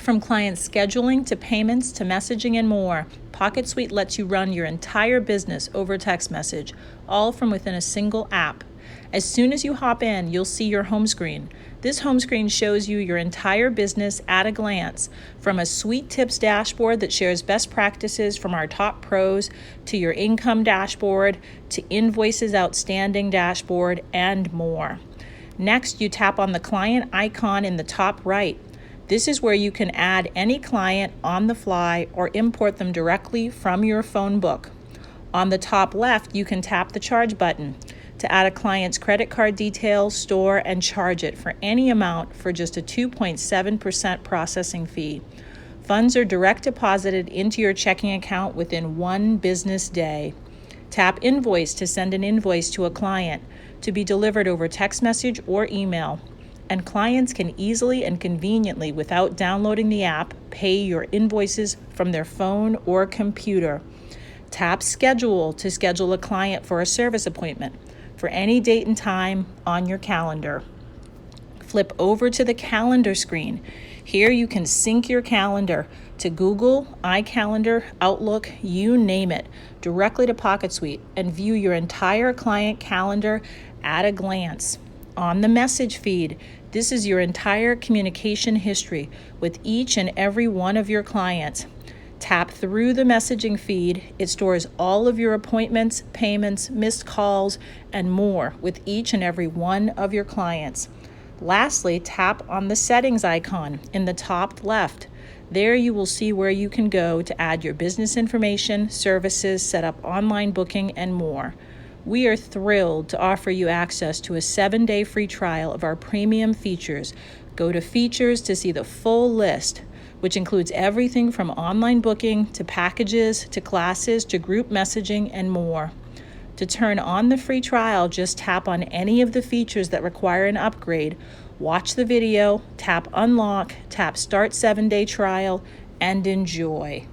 From client scheduling to payments to messaging and more, PocketSuite lets you run your entire business over text message, all from within a single app. As soon as you hop in, you'll see your home screen. This home screen shows you your entire business at a glance, from a Suite Tips dashboard that shares best practices from our top pros, to your income dashboard, to invoices outstanding dashboard, and more. Next, you tap on the client icon in the top right. This is where you can add any client on the fly or import them directly from your phone book. On the top left, you can tap the charge button to add a client's credit card details, store, and charge it for any amount for just a 2.7% processing fee. Funds are direct deposited into your checking account within 1 business day. Tap Invoice to send an invoice to a client to be delivered over text message or email. And clients can easily and conveniently, without downloading the app, pay your invoices from their phone or computer. Tap Schedule to schedule a client for a service appointment for any date and time on your calendar. Flip over to the calendar screen. Here you can sync your calendar to Google, iCalendar, Outlook, you name it, directly to PocketSuite, and view your entire client calendar at a glance. On the message feed, this is your entire communication history with each and every one of your clients. Tap through the messaging feed. It stores all of your appointments, payments, missed calls, and more with each and every one of your clients. Lastly, tap on the settings icon in the top left. There you will see where you can go to add your business information, services, set up online booking, and more. We are thrilled to offer you access to a 7-day free trial of our premium features. Go to Features to see the full list, which includes everything from online booking to packages to classes to group messaging and more. To turn on the free trial, just tap on any of the features that require an upgrade, watch the video, tap Unlock, tap Start 7-Day Trial, and enjoy.